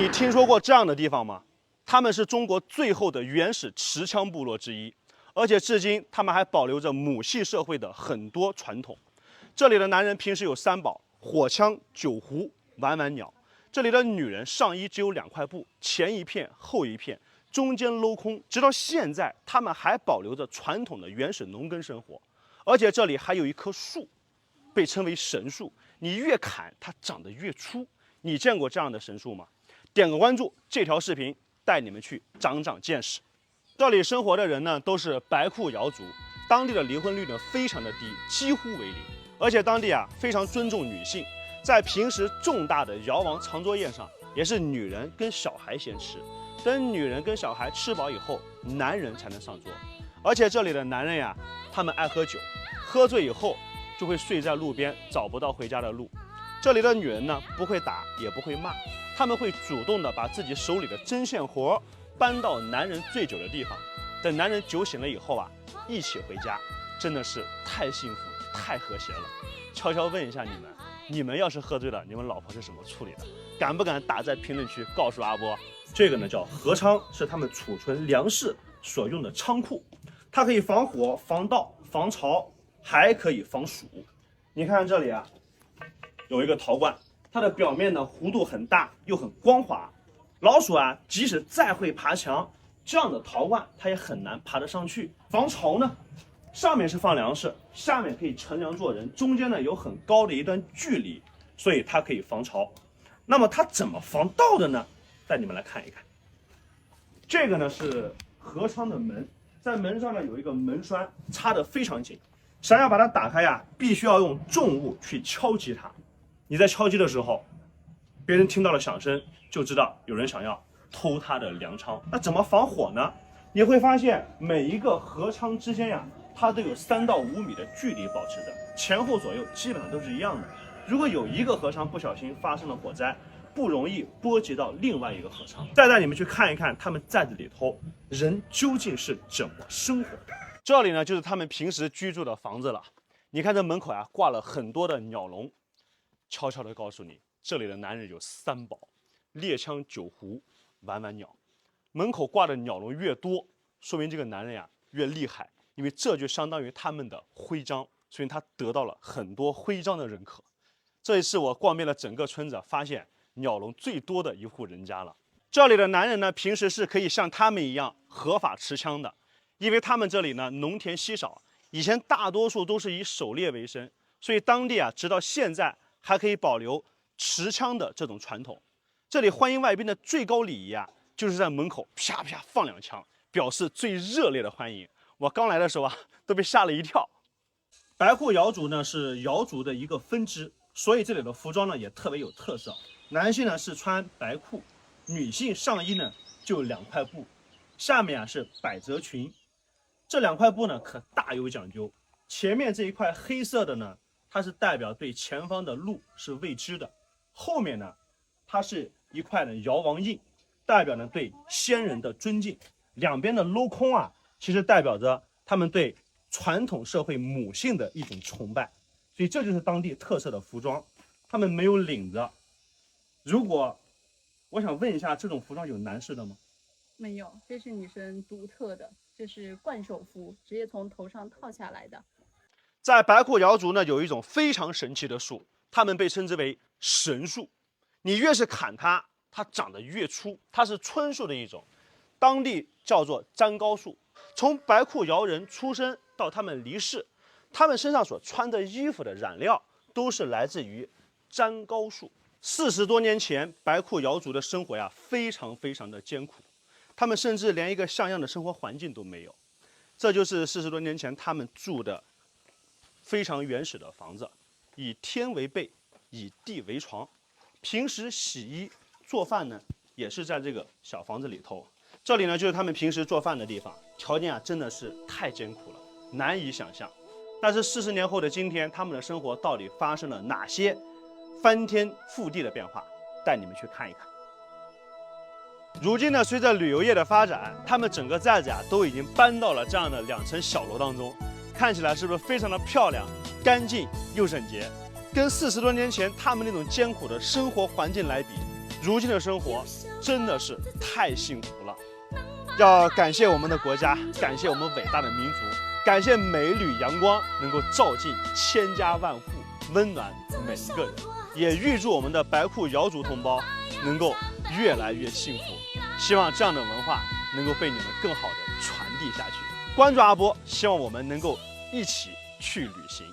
你听说过这样的地方吗？他们是中国最后的原始持枪部落之一，而且至今他们还保留着母系社会的很多传统。这里的男人平时有三宝：火枪、酒壶、玩玩鸟。这里的女人上衣只有2块布，前一片后一片，中间镂空。直到现在，他们还保留着传统的原始农耕生活。而且这里还有一棵树，被称为神树，你越砍它长得越粗。你见过这样的神树吗？点个关注，这条视频带你们去长长见识。这里生活的人呢，都是白库瑶族，当地的离婚率呢非常的低，几乎为零。而且当地非常尊重女性，在平时重大的瑶王长桌宴上，也是女人跟小孩先吃，等女人跟小孩吃饱以后，男人才能上桌。而且这里的男人他们爱喝酒，喝醉以后就会睡在路边，找不到回家的路。这里的女人呢，不会打也不会骂，他们会主动的把自己手里的针线活搬到男人醉酒的地方，等男人酒醒了以后一起回家，真的是太幸福太和谐了。悄悄问一下你们要是喝醉了，你们老婆是怎么处理的？敢不敢打在评论区告诉阿波？这个呢叫河仓，是他们储存粮食所用的仓库，它可以防火、防盗、防潮，还可以防鼠。你看这里有一个陶罐，它的表面呢弧度很大又很光滑，老鼠即使再会爬墙，这样的陶罐它也很难爬得上去。防潮呢，上面是放粮食，下面可以乘凉做人，中间呢有很高的一段距离，所以它可以防潮。那么它怎么防盗的呢？带你们来看一看。这个呢是河仓的门，在门上呢有一个门栓，插得非常紧。想要把它打开必须要用重物去敲击它。你在敲击的时候，别人听到了响声，就知道有人想要偷他的粮仓。那怎么防火呢？你会发现每一个河仓之间它都有3到5米的距离保持着，前后左右基本上都是一样的。如果有一个河仓不小心发生了火灾，不容易波及到另外一个河仓。再带你们去看一看他们在这里头人究竟是怎么生活的。这里呢就是他们平时居住的房子了。你看这门口挂了很多的鸟笼，悄悄地告诉你，这里的男人有3宝：猎枪、酒壶、玩玩鸟。门口挂的鸟笼越多，说明这个男人越厉害，因为这就相当于他们的徽章，所以他得到了很多徽章的认可。这一次我逛遍了整个村子，发现鸟笼最多的一户人家了。这里的男人呢，平时是可以像他们一样合法持枪的，因为他们这里呢农田稀少，以前大多数都是以狩猎为生，所以当地直到现在还可以保留持枪的这种传统。这里欢迎外宾的最高礼仪就是在门口啪啪放2枪，表示最热烈的欢迎。我刚来的时候都被吓了一跳。白库瑶族呢是瑶族的一个分支，所以这里的服装呢也特别有特色。男性呢是穿白裤，女性上衣呢就2块布，下面是百褶裙。这2块布呢可大有讲究，前面这一块黑色的呢，它是代表对前方的路是未知的；后面呢，它是一块的瑶王印，代表呢对先人的尊敬。两边的镂空其实代表着他们对传统社会母性的一种崇拜，所以这就是当地特色的服装。他们没有领子。如果我想问一下，这种服装有男士的吗？没有，这是女生独特的，这是冠手服，直接从头上套下来的。在白库瑶族呢，有一种非常神奇的树，它们被称之为神树。你越是砍它，它长得越粗，它是椿树的一种，当地叫做粘膏树。从白库瑶人出生到他们离世，他们身上所穿的衣服的染料都是来自于粘膏树。40多年前，白库瑶族的生活非常非常的艰苦，他们甚至连一个像样的生活环境都没有。这就是40多年前他们住的非常原始的房子，以天为被，以地为床。平时洗衣做饭呢，也是在这个小房子里头。这里呢，就是他们平时做饭的地方，条件真的是太艰苦了，难以想象。但是40年后的今天，他们的生活到底发生了哪些翻天覆地的变化？带你们去看一看。如今呢，随着旅游业的发展，他们整个寨子都已经搬到了这样的2层小楼当中，看起来是不是非常的漂亮、干净又整洁？跟40多年前他们那种艰苦的生活环境来比，如今的生活真的是太幸福了。要感谢我们的国家，感谢我们伟大的民族，感谢每一缕阳光能够照进千家万户，温暖每一个人。也预祝我们的白裤瑶族同胞能够越来越幸福。希望这样的文化能够被你们更好的传递下去。关注阿波，希望我们能够一起去旅行。